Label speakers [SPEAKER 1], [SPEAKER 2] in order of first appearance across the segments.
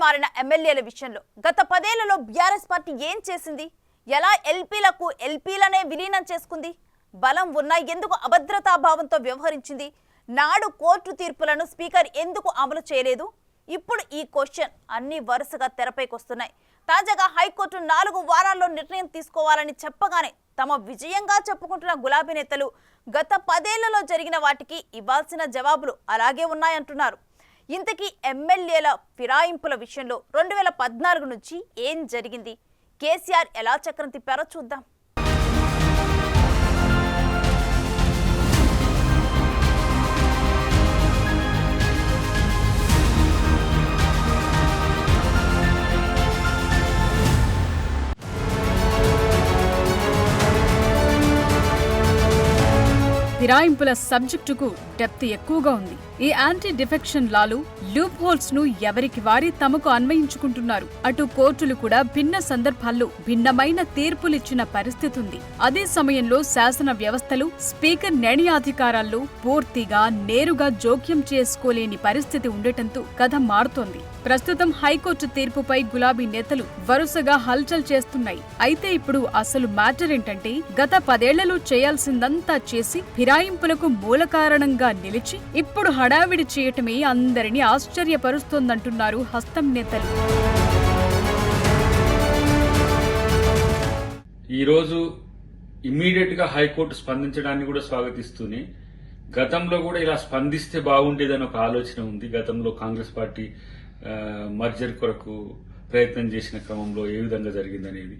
[SPEAKER 1] మారిన ఎమ్మెల్యేల విషయంలో గత 10 ఏళ్లలో బీఆర్ఎస్ పార్టీ ఏం చేసింది? ఎలా ఎల్పీలనే విలీనం చేసుకుంది? బలం ఉన్నా ఎందుకు అభద్రతా భావంతో వ్యవహరించింది? నాడు కోర్టు తీర్పులను స్పీకర్ ఎందుకు అమలు చేయలేదు? ఇప్పుడు ఈ క్వశ్చన్ అన్ని వరుసగా తెరపైకి వస్తున్నాయి. తాజాగా హైకోర్టు 4 వారాల్లో నిర్ణయం తీసుకోవాలని చెప్పగానే తమ విజయంగా చెప్పుకుంటున్న గులాబీ నేతలు గత 10 ఏళ్లలో జరిగిన వాటికి ఇవ్వాల్సిన జవాబులు అలాగే ఉన్నాయంటున్నారు. ఇంతకీ ఎమ్మెల్యేల ఫిరాయింపుల విషయంలో 2014 నుంచి ఏం జరిగింది? కేసీఆర్ ఎలా చక్రం తిప్పారో చూద్దాం.
[SPEAKER 2] ఫిరాయింపుల సబ్జెక్టుకు డెప్త్ ఎక్కువగా ఉంది. ఈ anti defection Lalu loop holes ను ఎవరికి వారి తమకు అన్వయించుకుంటున్నారు. అటు కోర్టులు కూడా భిన్న సందర్భాల్లో భిన్నమైన తీర్పులిచ్చిన పరిస్థితి ఉంది. అదే సమయంలో శాసన వ్యవస్థలు స్పీకర్ నిర్ణయాధికారాల్లో పూర్తిగా నేరుగా జోక్యం చేసుకోలేని పరిస్థితి ఉండటంతో కథ మారుతోంది. ప్రస్తుతం హైకోర్టు తీర్పుపై గులాబీ నేతలు వరుసగా హల్చల్ చేస్తున్నాయి. అయితే ఇప్పుడు అసలు మ్యాటర్ ఏంటంటే గత 10 ఏళ్లలో చేయాల్సిందంతా చేసి ఫిరాయింపులకు మూల కారణంగా నిలిచి ఇప్పుడు హడావిడి చేయటమే అందరినీ ఆశ్చర్యపరుస్తోందంటున్నారు హస్తం నేతలు.
[SPEAKER 3] ఈరోజు ఇమ్మీడియట్ గా హైకోర్టు స్పందించడాన్ని కూడా స్వాగతిస్తూనే గతంలో కూడా ఇలా స్పందిస్తే బాగుండేదని ఒక ఆలోచన ఉంది. గతంలో కాంగ్రెస్ పార్టీ మర్జర్ కొరకు ప్రయత్నం చేసిన క్రమంలో ఏ విధంగా జరిగిందనేది.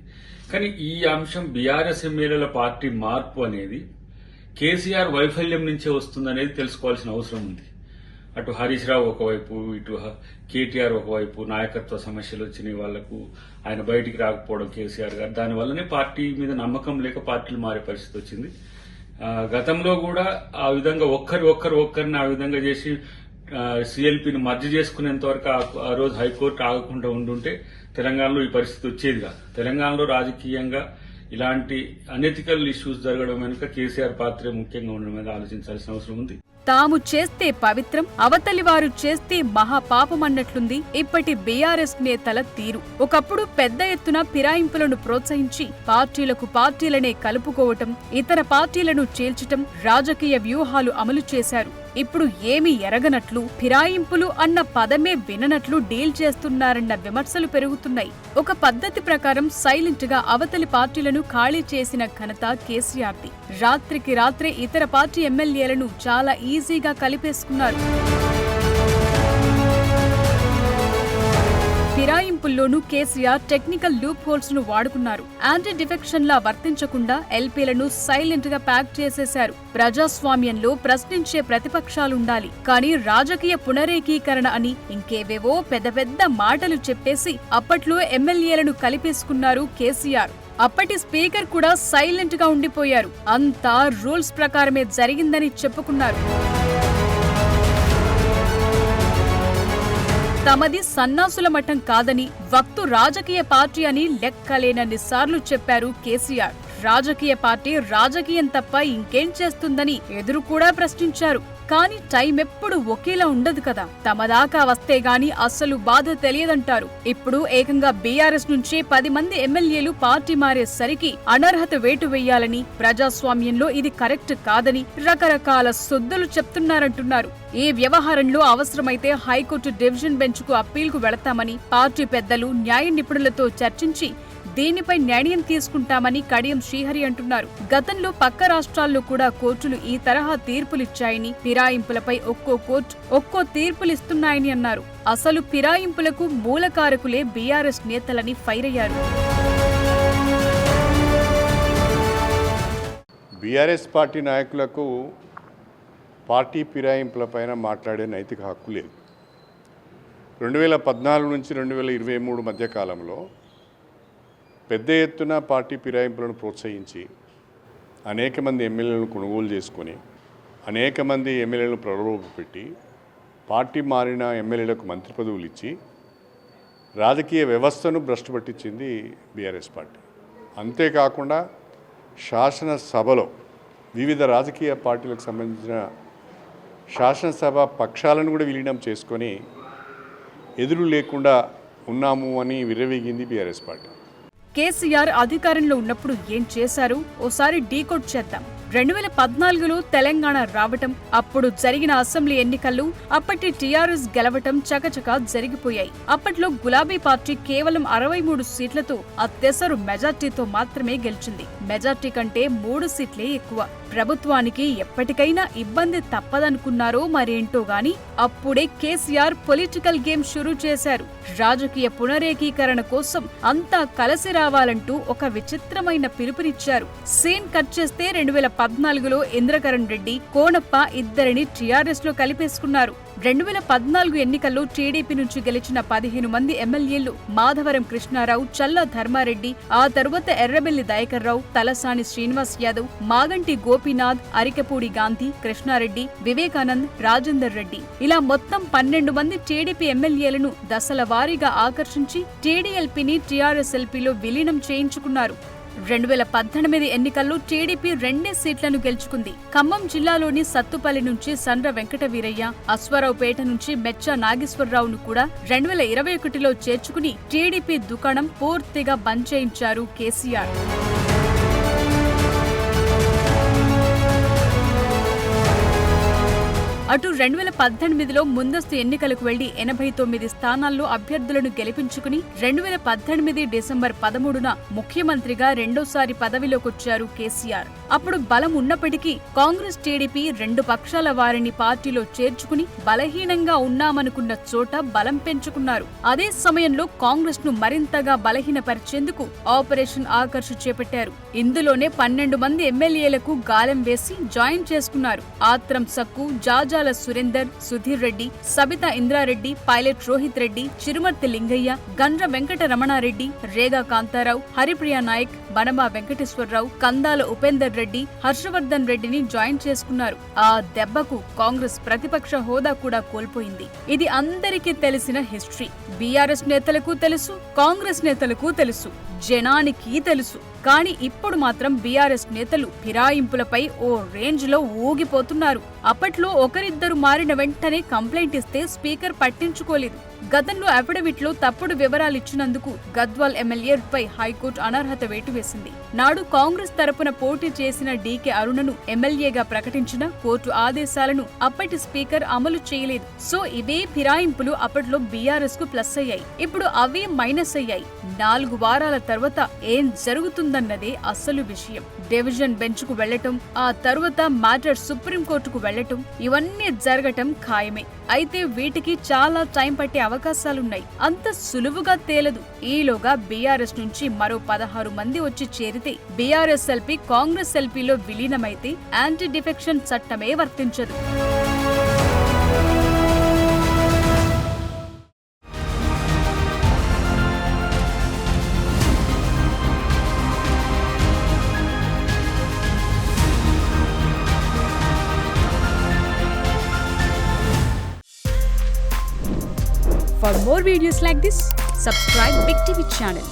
[SPEAKER 3] కానీ ఈ అంశం బీఆర్ఎస్ ఎమ్మెల్యేల పార్టీ మార్పు అనేది కేసీఆర్ వైఫల్యం నుంచే వస్తుందనేది తెలుసుకోవాల్సిన అవసరం ఉంది. అటు హరీష్ రావు ఒకవైపు, ఇటు కేటీఆర్ ఒకవైపు నాయకత్వ సమస్యలు వచ్చినాయి వాళ్లకు, ఆయన బయటికి రాకపోవడం కేసీఆర్ గారు, దానివల్లనే పార్టీ మీద నమ్మకం లేక పార్టీలు మారే పరిస్థితి వచ్చింది. గతంలో కూడా ఆ విధంగా ఒక్కరిని ఆ విధంగా చేసి సిఎల్పీని మర్జ్ చేసుకునేంత వరకు ఆ రోజు హైకోర్టు ఆగకుండా ఉండుంటే తెలంగాణలో ఈ పరిస్థితి వచ్చేది కాదు. తెలంగాణలో రాజకీయంగా ఇలాంటి అనెథికల్ ఇష్యూస్ జరగడం వెనుక కేసీఆర్ పాత్ర ముఖ్యంగా ఉండడం మీద ఆలోచించాల్సిన అవసరం ఉంది.
[SPEAKER 2] తాము చేస్తే పవిత్రం, అవతలి వారు చేస్తే మహాపాపమన్నట్లుంది ఇప్పటి బీఆర్ఎస్ నేతల తీరు. ఒకప్పుడు పెద్ద ఎత్తున ఫిరాయింపులను ప్రోత్సహించి పార్టీలనే కలుపుకోవటం, ఇతర పార్టీలను చీల్చటం, రాజకీయ వ్యూహాలు అమలు చేశారు. ఇప్పుడు ఏమీ ఎరగనట్లు, ఫిరాయింపులు అన్న పదమే విననట్లు డీల్ చేస్తున్నారన్న విమర్శలు పెరుగుతున్నాయి. ఒక పద్ధతి ప్రకారం సైలెంట్ గా అవతలి పార్టీలను ఖాళీ చేసిన ఘనత కేసీఆర్ది. రాత్రికి రాత్రే ఇతర పార్టీ ఎమ్మెల్యేలను చాలా ఈజీగా కలిపేసుకున్నారు. ఫిరాయింపుల్లోనూ కేసీఆర్ టెక్నికల్ లూప్ హోల్స్ ను వాడుకున్నారు. యాంటీ డిఫెక్షన్ లా వర్తించకుండా ఎల్పీలను సైలెంట్ గా ప్యాక్ చేసేశారు. ప్రజాస్వామ్యంలో ప్రశ్నించే ప్రతిపక్షాలుండాలి, కానీ రాజకీయ పునరేకీకరణ అని ఇంకేవేవో పెద్ద మాటలు చెప్పేసి అప్పట్లో ఎమ్మెల్యేలను కలిపేసుకున్నారు కేసీఆర్. అప్పటి స్పీకర్ కూడా సైలెంట్ గా ఉండిపోయారు. అంతా రూల్స్ ప్రకారమే జరిగిందని చెప్పుకున్నారు. తమది సన్నాసుల మఠం కాదని, వక్తు రాజకీయ పార్టీ అని లెక్కలేనన్ని సార్లు చెప్పారు కేసీఆర్. రాజకీయ పార్టీ రాజకీయం తప్ప ఇంకేం చేస్తుందని ఎదురు కూడా ప్రశ్నించారు. కానీ టైం ఎప్పుడు ఒకేలా ఉండదు కదా. తమ దాకా వస్తే గాని అస్సలు బాధ తెలియదంటారు. ఇప్పుడు ఏకంగా బీఆర్ఎస్ నుంచి 10 మంది ఎమ్మెల్యేలు పార్టీ మారేసరికి అనర్హత వేటు వేయాలని, ప్రజాస్వామ్యంలో ఇది కరెక్ట్ కాదని రకరకాల సొద్దులు చెప్తున్నారంటున్నారు. ఈ వ్యవహారంలో అవసరమైతే హైకోర్టు డివిజన్ బెంచ్ కు అప్పీల్కు వెళతామని పార్టీ పెద్దలు, న్యాయ నిపుణులతో చర్చించి దీనిపై నిర్ణయం తీసుకుంటామని కడియం శ్రీహరి అంటున్నారు. గతంలో పక్క రాష్ట్రాల్లో కూడా కోర్టులు ఈ తరహా తీర్పులిచ్చాయని, ఫిరాయింపులపై ఒక్కో తీర్పులిస్తున్నాయని అన్నారు. అసలు ఫిరాయింపులకు మూలకారకులే బీఆర్ఎస్ నేతలని ఫైర్ అయ్యారు.
[SPEAKER 4] బీఆర్ఎస్ పార్టీ నాయకులకు పార్టీ ఫిరాయింపులపైన మాట్లాడే నైతిక హక్కు లేదు. 2014 నుంచి 2023 మధ్య కాలంలో పెద్ద ఎత్తున పార్టీ ఫిరాయింపులను ప్రోత్సహించి అనేక మంది ఎమ్మెల్యేలను కొనుగోలు చేసుకొని అనేక మంది ఎమ్మెల్యేలను ప్రలోభపెట్టి పార్టీ మారిన ఎమ్మెల్యేలకు మంత్రి పదవులు ఇచ్చి రాజకీయ వ్యవస్థను భ్రష్టు పట్టించింది బీఆర్ఎస్ పార్టీ. అంతేకాకుండా శాసనసభలో వివిధ రాజకీయ పార్టీలకు సంబంధించిన శాసనసభ పక్షాలను కూడా విలీనం చేసుకొని ఎదురు లేకుండా ఉన్నాము అని విర్రవీగింది బీఆర్ఎస్ పార్టీ.
[SPEAKER 2] కేసీఆర్ అధికారంలో ఉన్నప్పుడు ఏం చేశారు ఓసారి డీకోడ్ చేద్దాం. 2014లో తెలంగాణ రావటం, అప్పుడు జరిగిన అసెంబ్లీ ఎన్నికల్లో అప్పటి టీఆర్ఎస్ గెలవటం చకచకా జరిగిపోయాయి. అప్పట్లో గులాబీ పార్టీ కేవలం 63 సీట్లతో అత్యవసర మెజార్టీతో మాత్రమే గెలిచింది. మెజార్టీ కంటే 3 సీట్లే ఎక్కువ. ప్రభుత్వానికి ఎప్పటికైనా ఇబ్బంది తప్పదనుకున్నారో మరేంటో గాని అప్పుడే కేసీఆర్ పొలిటికల్ గేమ్ షురూ చేశారు. రాజకీయ పునరేకీకరణ కోసం అంతా కలిసి రావాలంటూ ఒక విచిత్రమైన పిలుపునిచ్చారు. సీన్ కట్ చేస్తే 2014లో ఇంద్రకరణ్ రెడ్డి, కోనప్ప ఇద్దరిని టీఆర్ఎస్ లో కలిపేసుకున్నారు. 2014 ఎన్నికల్లో టీడీపీ నుంచి గెలిచిన 15 మంది ఎమ్మెల్యేలు మాధవరం కృష్ణారావు, చల్లా ధర్మారెడ్డి, ఆ తరువాత ఎర్రబెల్లి దయాకర్రావు, తలసాని శ్రీనివాస్ యాదవ్, మాగంటి గోపీనాథ్, అరికపూడి గాంధీ, కృష్ణారెడ్డి, వివేకానంద్, రాజేందర్ రెడ్డి ఇలా మొత్తం 12 మంది టీడీపీ ఎమ్మెల్యేలను దశల వారీగా ఆకర్షించి టీడీఎల్పీని టీఆర్ఎస్ఎల్పీలో విలీనం చేయించుకున్నారు. 2018 ఎన్నికల్లో టీడీపీ 2 సీట్లను గెలుచుకుంది. ఖమ్మం జిల్లాలోని సత్తుపల్లి నుంచి సండ్ర వెంకట వీరయ్య, అశ్వారావుపేట నుంచి మెచ్చ నాగేశ్వరరావును కూడా 2021లో చేర్చుకుని టీడీపీ దుకాణం పూర్తిగా బంద్ చేయించారు కేసీఆర్. అటు 2018లో ముందస్తు ఎన్నికలకు వెళ్లి 89 స్థానాల్లో అభ్యర్థులను గెలిపించుకుని 2018 డిసెంబర్ 13న ముఖ్యమంత్రిగా రెండోసారి పదవిలోకొచ్చారు కేసీఆర్. అప్పుడు బలం ఉన్నప్పటికీ కాంగ్రెస్, టీడీపీ 2 పక్షాల వారిని పార్టీలో చేర్చుకుని బలహీనంగా ఉన్నామనుకున్న చోట బలం పెంచుకున్నారు. అదే సమయంలో కాంగ్రెస్ ను మరింతగా బలహీనపరిచేందుకు ఆపరేషన్ ఆకర్ష్ చేపట్టారు. ఇందులోనే 12 మంది ఎమ్మెల్యేలకు గాలం వేసి జాయిన్ చేసుకున్నారు. ఆత్రం సక్కు, జాజాల సురేందర్, సుధీర్ రెడ్డి, సబితా ఇంద్రారెడ్డి, పైలట్ రోహిత్ రెడ్డి, చిరుమర్తి లింగయ్య, గండ్ర వెంకట రమణారెడ్డి, రేగా కాంతారావు, హరిప్రియ నాయక్, బనబా వెంకటేశ్వరరావు, కందాల ఉపేందర్ రెడ్డి, హర్షవర్ధన్ రెడ్డిని జాయిన్ చేసుకున్నారు. ఆ దెబ్బకు కాంగ్రెస్ ప్రతిపక్ష హోదా కూడా కోల్పోయింది. ఇది అందరికీ తెలిసిన హిస్టరీ. బీఆర్ఎస్ నేతలకు తెలుసు, కాంగ్రెస్ నేతలకు తెలుసు, జనానికి తెలుసు. కానీ ఇప్పుడు మాత్రం బీఆర్ఎస్ నేతలు ఫిరాయింపులపై ఓ రేంజ్ లో ఊగిపోతున్నారు. అప్పట్లో ఒకరిద్దరు మారిన వెంటనే కంప్లైంట్ ఇస్తే స్పీకర్ పట్టించుకోలేదు. గతంలో అఫిడవిట్లో తప్పుడు వివరాలిచ్చినందుకు గద్వాల్ ఎమ్మెల్యేపై హైకోర్టు అనర్హత వేటు వేసింది. నాడు కాంగ్రెస్ తరపున పోటీ చేసిన డీకే అరుణను ఎమ్మెల్యేగా ప్రకటించిన కోర్టు ఆదేశాలను అప్పటి స్పీకర్ అమలు చేయలేదు. సో ఇవే ఫిరాయింపులు అప్పట్లో బీఆర్ఎస్ కు ప్లస్ అయ్యాయి. ఇప్పుడు అవే మైనస్ అయ్యాయి. 4 వారాల తర్వాత ఏం జరుగుతుందన్నదే అసలు విషయం. డివిజన్ బెంచ్ కు వెళ్లటం, ఆ తర్వాత మ్యాటర్ సుప్రీంకోర్టుకు వెళ్లటం, ఇవన్నీ జరగటం ఖాయమే. అయితే వీటికి చాలా టైం పట్టే అవకాశాలున్నాయి. అంత సులువుగా తేలదు. ఈలోగా బీఆర్ఎస్ నుంచి మరో 16 మంది వచ్చి చేరితే బీఆర్ఎస్ ఎల్పీ కాంగ్రెస్ ఎల్పీలో విలీనమైతే యాంటీ డిఫెక్షన్ చట్టమే వర్తించదు. For more videos like this, subscribe Big TV channel.